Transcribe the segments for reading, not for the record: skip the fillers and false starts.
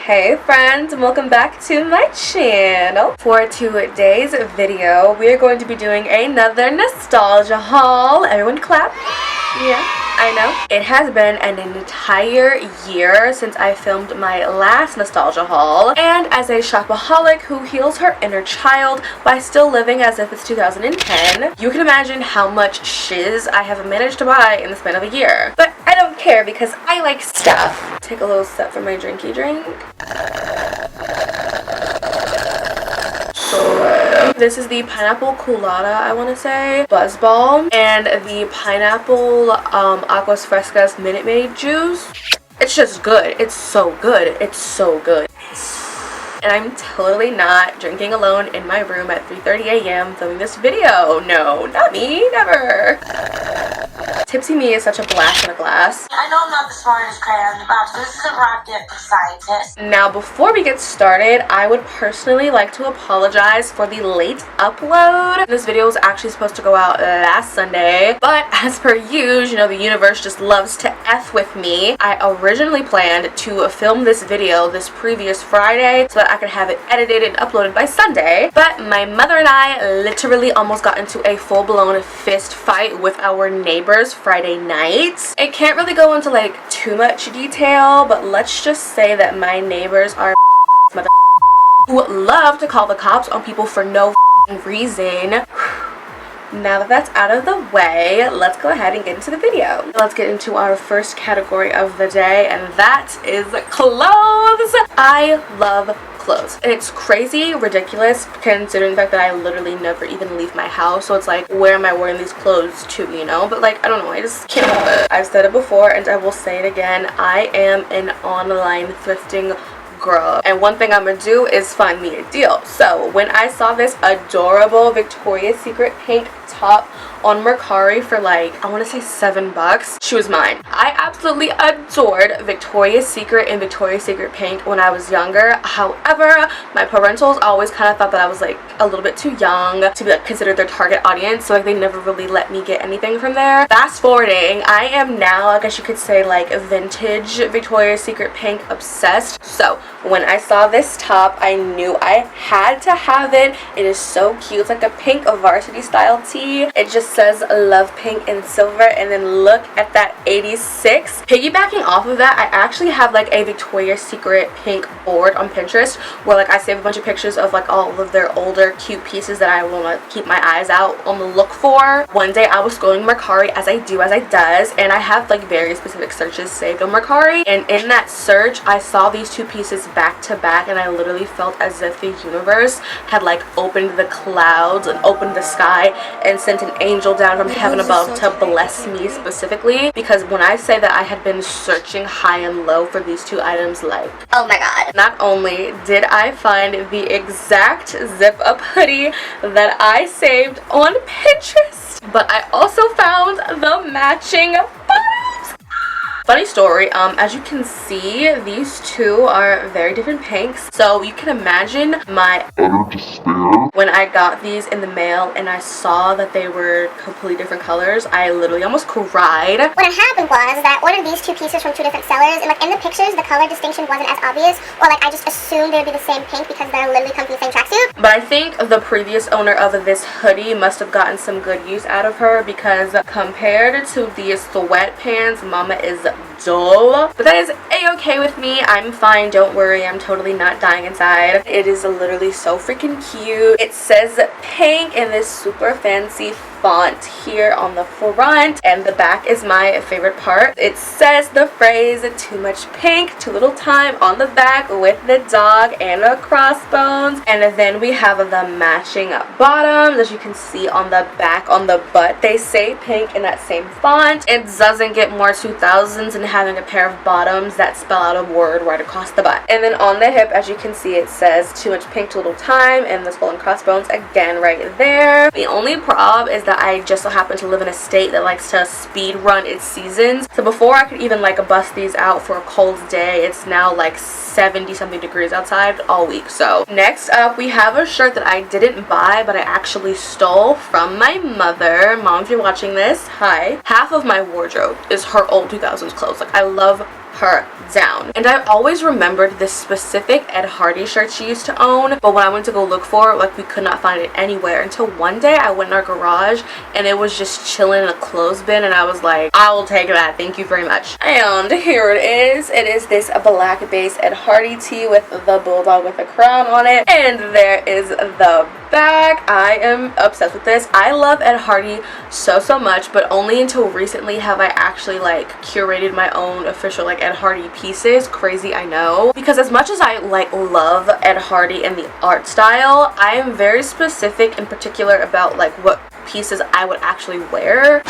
Hey friends, and welcome back to my channel. For today's video, we are going to be doing another nostalgia haul. Everyone clap. Yeah, I know. It has been an entire year since I filmed my last nostalgia haul, and as a shopaholic who heals her inner child by still living as if it's 2010, you can imagine how much shiz I have managed to buy in the span of a year. But I don't care because I like stuff. Take a little sip from my drinky drink. This is the pineapple colada, I want to say, Buzz Ball, and the pineapple Aguas Frescas Minute Maid juice. It's just good. It's so good. It's so good. And I'm totally not drinking alone in my room at 3:30 a.m. filming this video. No, not me, never. Tipsy me is such a blast in a glass. I know I'm not the smartest crayon in the box, but this is a rocket scientist. Now, before we get started, I would personally like to apologize for the late upload. This video was actually supposed to go out last Sunday, but as per usual, you know, the universe just loves to F with me. I originally planned to film this video this previous Friday so that I could have it edited and uploaded by Sunday, but my mother and I literally almost got into a full-blown fist fight with our neighbors Friday night. I can't really go into like too much detail, but let's just say that my neighbors are mother who love to call the cops on people for no reason. Now that that's out of the way, let's go ahead and get into the video. Let's get into our first category of the day, and that is clothes. I love clothes, and it's crazy ridiculous considering the fact that I literally never even leave my house, so it's like, where am I wearing these clothes to, you know? But like, I don't know, I just can't help it. I've said it before and I will say it again, I am an online thrifting girl, and one thing I'm gonna do is find me a deal. So when I saw this adorable Victoria's Secret pink top on Mercari for like, I want to say $7, she was mine. I absolutely adored Victoria's Secret and Victoria's Secret pink when I was younger. However, my parentals always kind of thought that I was like a little bit too young to be like considered their target audience, so like they never really let me get anything from there. Fast forwarding, I am now, I guess you could say, like vintage Victoria's Secret pink obsessed. So when I saw this top, I knew I had to have it. It is so cute. It's like a pink varsity style tee. It just says love pink and silver, and then look at that 86. Piggybacking off of that, I actually have like a Victoria's Secret pink board on Pinterest where like I save a bunch of pictures of like all of their older cute pieces that I want to keep my eyes out on the look for. One day I was scrolling Mercari as I does, and I have like very specific searches saved on Mercari, and in that search I saw these two pieces back to back, and I literally felt as if the universe had like opened the clouds and opened the sky and sent an angel down from heaven above to bless me specifically, because when I say that I had been searching high and low for these two items, like, oh my god. Not only did I find the exact zip up hoodie that I saved on Pinterest, but I also found the matching bottoms. Funny story, as you can see, these two are very different pinks, so you can imagine my utter despair when I got these in the mail and I saw that they were completely different colors. I literally almost cried. What had happened was that I ordered these two pieces from two different sellers, and like in the pictures the color distinction wasn't as obvious, or like I just assumed they would be the same pink because they're literally come from the same tracksuit. But I think the previous owner of this hoodie must have gotten some good use out of her, because compared to these sweatpants, mama is dull. But that is a-okay with me. I'm fine, don't worry, I'm totally not dying inside. It is literally so freaking cute. It says pink in this super fancy font here on the front, and the back is my favorite part. It says the phrase "too much pink, too little time" on the back with the dog and a crossbones, and then we have the matching bottoms as you can see on the back. On the butt they say pink in that same font. It doesn't get more 2000s than having a pair of bottoms that spell out a word right across the butt. And then on the hip, as you can see, it says "too much pink, too little time," and the skull and crossbones again right there. The only problem is that I just so happen to live in a state that likes to speed run its seasons, so before I could even like bust these out for a cold day, it's now like 70 something degrees outside all week. So next up we have a shirt that I didn't buy but I actually stole from my mother. Mom, if you're watching this, hi. Half of my wardrobe is her old 2000s clothes. Like, I love her down. And I always remembered this specific Ed Hardy shirt she used to own, but when I went to go look for it, like, we could not find it anywhere until one day I went in our garage and it was just chilling in a clothes bin, and I was like, I will take that, thank you very much. And here it is. It is this black base Ed Hardy tee with the bulldog with a crown on it, and there is the back. I am obsessed with this. I love Ed Hardy so much, but only until recently have I actually like curated my own official like Ed Hardy pieces. Crazy, I know, because as much as I like love Ed Hardy and the art style, I am very specific in particular about like what pieces I would actually wear.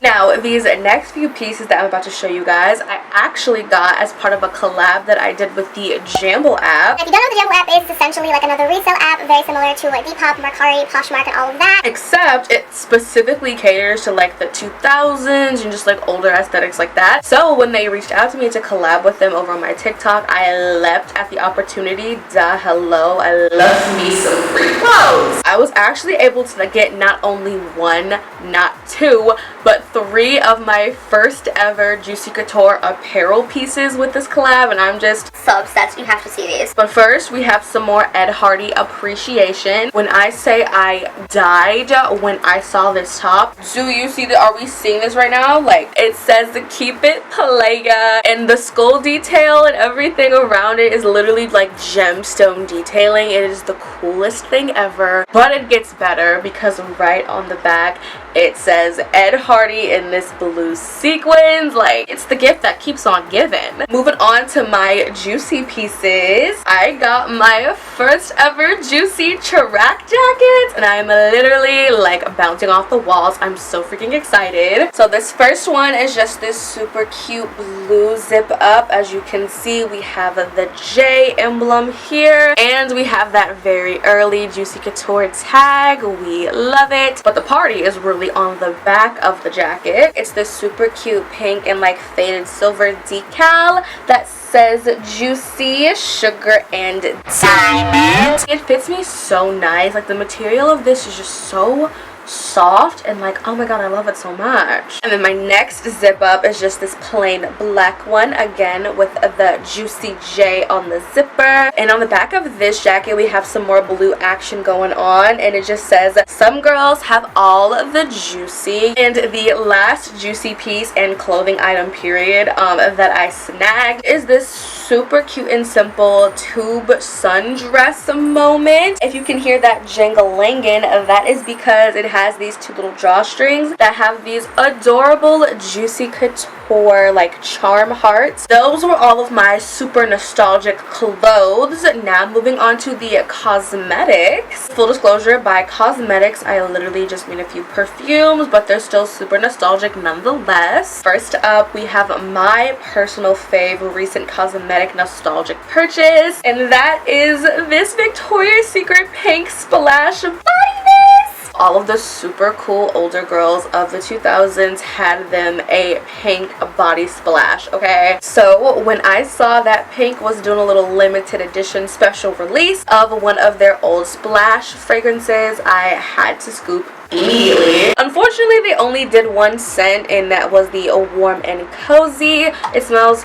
Now, these next few pieces that I'm about to show you guys, I actually got as part of a collab that I did with the Jamble app. If you don't know what the Jamble app is, it's essentially like another resale app, very similar to like Depop, Mercari, Poshmark, and all of that. Except it specifically caters to like the 2000s and just like older aesthetics like that. So when they reached out to me to collab with them over on my TikTok, I leapt at the opportunity. Duh, hello, I love me some free clothes. I was actually able to get not only one, not two, but 3 of my first ever Juicy Couture apparel pieces with this collab, and I'm just So obsessed, you have to see these. But first, we have some more Ed Hardy appreciation. When I say I died when I saw this top, do you see that? Are we seeing this right now? Like, it says to keep it playa, and the skull detail and everything around it is literally like gemstone detailing. It is the coolest thing ever, but it gets better because right on the back it says Ed Hardy in this blue sequins. Like, it's the gift that keeps on giving. Moving on to my Juicy pieces, I got my first ever Juicy track jackets, and I'm literally like bouncing off the walls. I'm so freaking excited. So this first one is just this super cute blue zip up. As you can see, we have the J emblem here, and we have that very early Juicy Couture tag. We love it. But the party is really on the back of the jacket. It's this super cute pink and like faded silver decal that says Juicy, Sugar, and Diamond. It fits me so nice. Like, the material of this is just so soft, and like, oh my god, I love it so much. And then my next zip up is just this plain black one, again with the Juicy J on the zipper. And on the back of this jacket we have some more blue action going on, and it just says some girls have all the juicy. And the last Juicy piece and clothing item period that I snagged is this super cute and simple tube sundress moment. If you can hear that jangalangin, that is because it has these 2 little drawstrings that have these adorable Juicy Couture like charm hearts. Those were all of my super nostalgic clothes. Now moving on to the cosmetics. Full disclosure, by cosmetics I literally just mean a few perfumes, but they're still super nostalgic nonetheless. First up, we have my personal fave recent cosmetic nostalgic purchase, and that is this Victoria's Secret pink splash body mist. All of the super cool older girls of the 2000s had them a pink body splash, okay? So when I saw that Pink was doing a little limited edition special release of one of their old splash fragrances, I had to scoop immediately. Unfortunately, they only did one scent, and that was the warm and cozy. It smells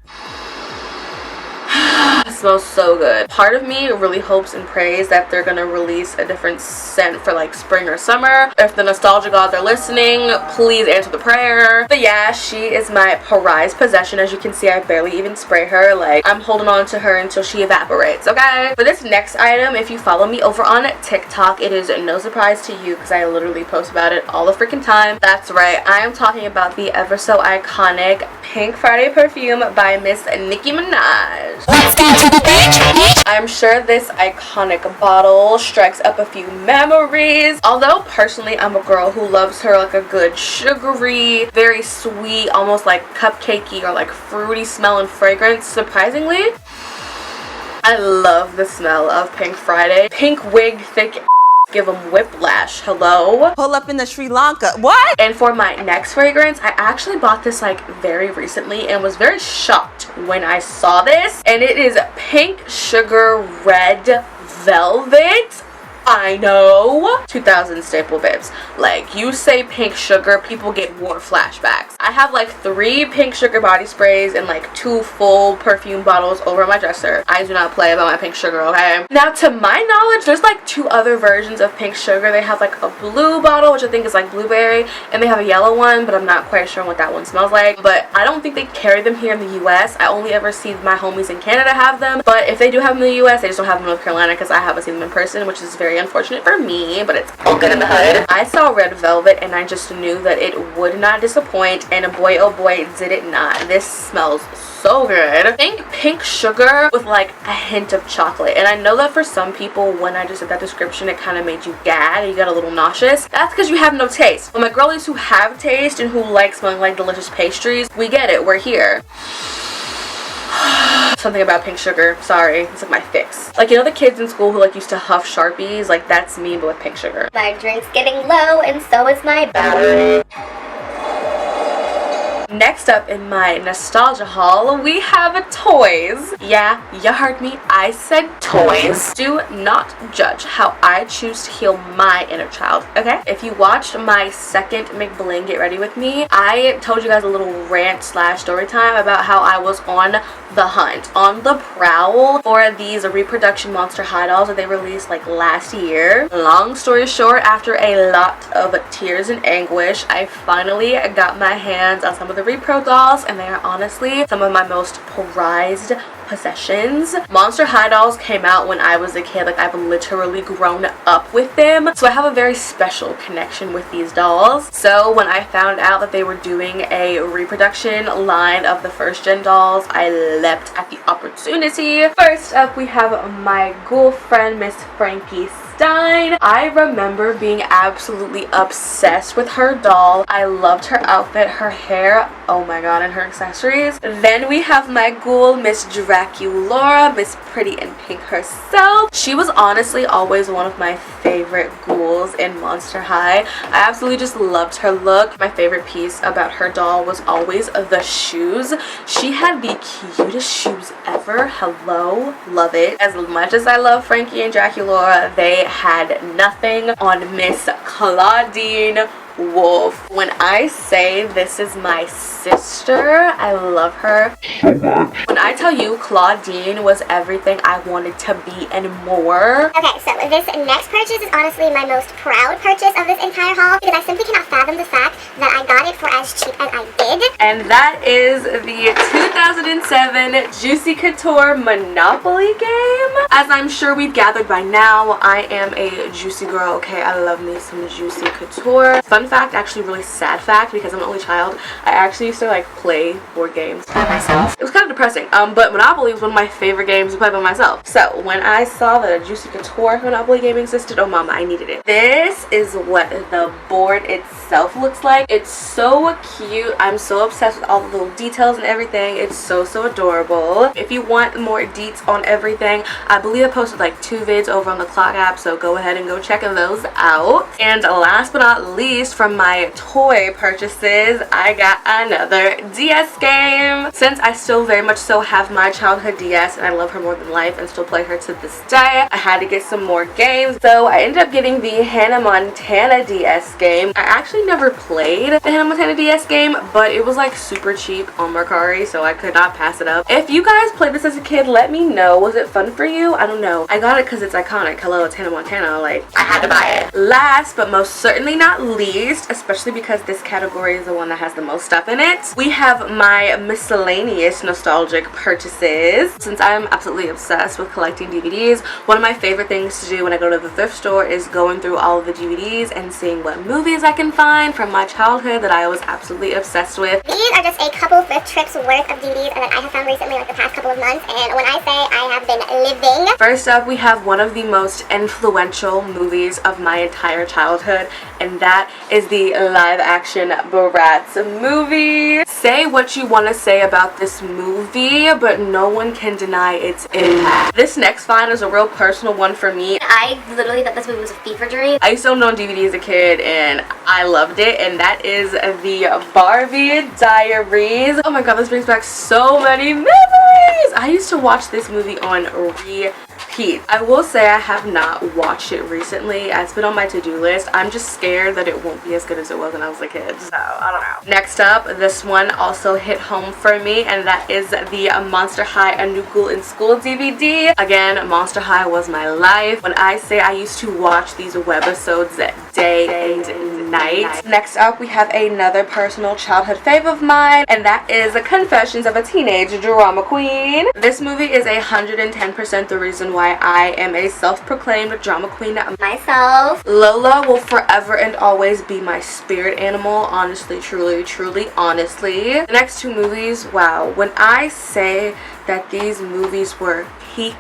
smells so good. Part of me really hopes and prays that they're gonna release a different scent for like spring or summer. If the nostalgia gods are listening, please answer the prayer. But yeah, she is my prized possession. As you can see, I barely even spray her. Like, I'm holding on to her until she evaporates, okay? For this next item, if you follow me over on TikTok, it is no surprise to you because I literally post about it all the freaking time. That's right, I am talking about the ever so iconic Pink Friday perfume by Miss Nicki Minaj. Let's go to the beach. I'm sure this iconic bottle strikes up a few memories. Although personally I'm a girl who loves her like a good sugary, very sweet, almost like cupcakey or like fruity smell and fragrance, surprisingly, I love the smell of Pink Friday. Pink wig, thick give them whiplash. Hello? Pull up in the Sri Lanka. What? And for my next fragrance, I actually bought this like very recently and was very shocked when I saw this. And it is Pink Sugar Red Velvet. I know. 2000 staple babes. Like, you say pink sugar, people get war flashbacks. I have like 3 pink sugar body sprays and like 2 full perfume bottles over my dresser. I do not play about my pink sugar, okay? Now, to my knowledge, there's like 2 other versions of pink sugar. They have like a blue bottle, which I think is like blueberry, and they have a yellow one, but I'm not quite sure what that one smells like. But I don't think they carry them here in the US. I only ever see my homies in Canada have them, but if they do have them in the US, they just don't have them in North Carolina because I haven't seen them in person, which is very unfortunate for me, but it's all good in the hood. I saw Red Velvet and I just knew that it would not disappoint, and boy oh boy did it not. This smells so good. Think pink sugar with like a hint of chocolate, and I know that for some people, when I just said that description, it kind of made you gag, you got a little nauseous. That's because you have no taste. But my girlies who have taste and who like smelling like delicious pastries, we get it, we're here. Something about pink sugar, sorry, it's like my fix. Like, you know the kids in school who like used to huff Sharpies? Like, that's me but with pink sugar. My drink's getting low and so is my battery. Next up in my nostalgia haul, we have toys. Yeah, you heard me. I said toys. Do not judge how I choose to heal my inner child, okay? If you watched my second McBling Get Ready With Me, I told you guys a little rant slash story time about how I was on the hunt, on the prowl for these reproduction Monster High dolls that they released like last year. Long story short, after a lot of tears and anguish, I finally got my hands on some of the repro dolls, and they are honestly some of my most prized possessions. Monster High dolls came out when I was a kid. Like, I've literally grown up with them, so I have a very special connection with these dolls. So when I found out that they were doing a reproduction line of the first gen dolls, I leapt at the opportunity. First up, we have my ghoul friend, Miss Frankie Stein. I remember being absolutely obsessed with her doll. I loved her outfit, her hair, oh my god, and her accessories. Then we have my ghoul, Miss Draculaura, Miss Pretty in Pink herself. She was honestly always one of my favorite ghouls in Monster High. I absolutely just loved her look. My favorite piece about her doll was always the shoes. She had the cutest shoes ever. Hello, love it. As much as I love Frankie and Draculaura, they had nothing on Miss Claudine Wolf. When I say this is my sister, I love her so much. When I tell you Claudine was everything I wanted to be and more. Okay, so this next purchase is honestly my most proud purchase of this entire haul, because I simply cannot fathom the fact that I got it for as cheap as I did. And that is the 2007 Juicy Couture Monopoly game. As I'm sure we've gathered by now, I am a juicy girl, okay? I love me some Juicy Couture. Fun fact, actually really sad fact, because I'm an only child, I actually used to like play board games by myself. It was kind of depressing, but Monopoly was one of my favorite games to play by myself. So when I saw that a Juicy Couture Monopoly game existed, oh mama, I needed it. This is what the board itself looks like. It's so cute. I'm so obsessed with all the little details and everything. It's so adorable. If you want more deets on everything, I believe I posted like 2 vids over on the Clock app, so go ahead and go check those out. And last but not least, from my toy purchases, I got another DS game. Since I still very much so have my childhood DS and I love her more than life and still play her to this day, I had to get some more games. So I ended up getting the Hannah Montana DS game. I actually never played the Hannah Montana DS game, but it was like super cheap on Mercari, so I could not pass it up. If you guys played this as a kid, let me know. Was it fun for you? I don't know. I got it because it's iconic. Hello, it's Hannah Montana. Like, I had to buy it. Last but most certainly not least, especially because this category is the one that has the most stuff in it, we have my miscellaneous nostalgic purchases. Since I'm absolutely obsessed with collecting DVDs, one of my favorite things to do when I go to the thrift store is going through all of the DVDs and seeing what movies I can find from my childhood that I was absolutely obsessed with. These are just a couple thrift trips worth of DVDs that I have found recently, like the past couple of months, and when I say I have been living. First up, we have one of the most influential movies of my entire childhood, and that is the live-action Bratz movie. Say what you want to say about this movie, but no one can deny its impact. This next find is a real personal one for me. I literally thought this movie was a fever dream. I used to own it on DVD as a kid, and I loved it, and that is the Barbie Diaries. Oh my god, this brings back so many memories. I used to watch this movie on repeat. peak. I will say I have not watched it recently. It's been on my to-do list. I'm just scared that it won't be as good as it was when I was a kid, so I don't know. Next up, this one also hit home for me, and that is the Monster High A New Ghoul in School DVD. Again, Monster High was my life. When I say I used to watch these webisodes day and night. Next up, we have another personal childhood fave of mine, and that is Confessions of a Teenage Drama Queen. This movie is 110% the reason why I am a self-proclaimed drama queen myself. Lola will forever and always be my spirit animal, honestly, truly, honestly. The next two movies, wow. When I say that these movies were peak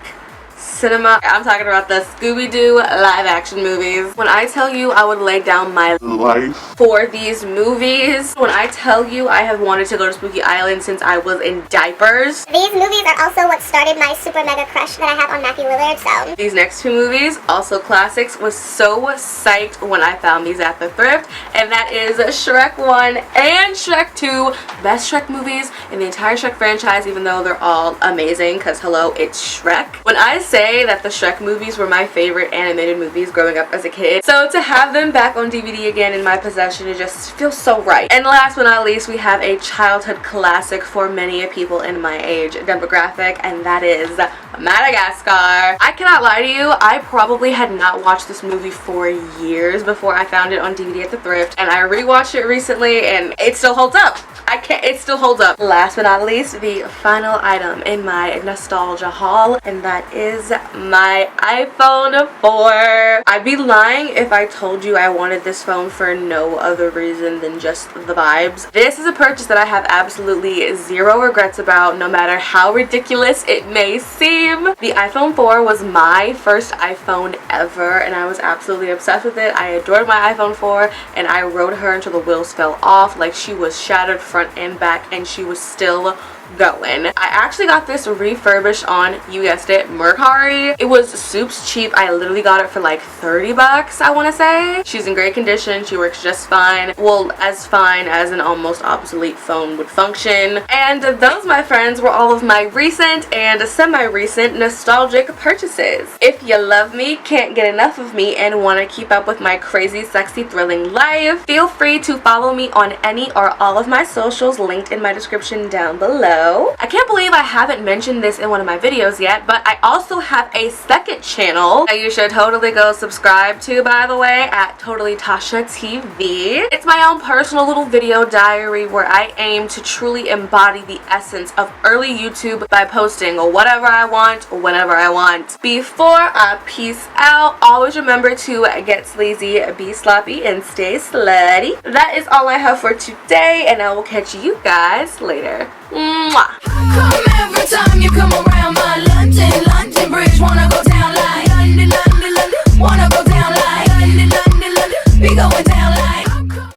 cinema, I'm talking about the Scooby-Doo live action movies. When I tell you I would lay down my life for these movies, when I tell you I have wanted to go to Spooky Island since I was in diapers. These movies are also what started my super mega crush that I have on Matthew Lillard, so. These next two movies, also classics, was so psyched when I found these at the thrift, and that is Shrek 1 and Shrek 2. Best Shrek movies in the entire Shrek franchise, even though they're all amazing, because hello, it's Shrek. When I say that the Shrek movies were my favorite animated movies growing up as a kid, so to have them back on DVD again in my possession, it just feels so right. And last but not least, we have a childhood classic for many people in my age demographic, and that is Madagascar. I cannot lie to you, I probably had not watched this movie for years before I found it on DVD at the thrift, and I rewatched it recently and it still holds up. It still holds up. Last but not least, the final item in my nostalgia haul, and that is my iPhone 4. I'd be lying if I told you I wanted this phone for no other reason than just the vibes. This is a purchase that I have absolutely zero regrets about, no matter how ridiculous it may seem. The iPhone 4 was my first iPhone ever, and I was absolutely obsessed with it. I adored my iPhone 4, and I rode her until the wheels fell off, like she was shattered front and back, and she was still going. I actually got this refurbished on, you guessed it, Mercari. It was soups cheap. I literally got it for like 30 bucks, I want to say. She's in great condition. She works just fine. Well, as fine as an almost obsolete phone would function. And those, my friends, were all of my recent and semi-recent nostalgic purchases. If you love me, can't get enough of me, and want to keep up with my crazy, sexy, thrilling life, feel free to follow me on any or all of my socials linked in my description down below. I can't believe I haven't mentioned this in one of my videos yet, but I also have a second channel that you should totally go subscribe to, by the way, at Totally Tasha TV. It's my own personal little video diary where I aim to truly embody the essence of early YouTube by posting whatever I want, whenever I want. Before I peace out, always remember to get sleazy, be sloppy, and stay slutty. That is all I have for today, and I will catch you guys later. Mwah. Come every time you come around.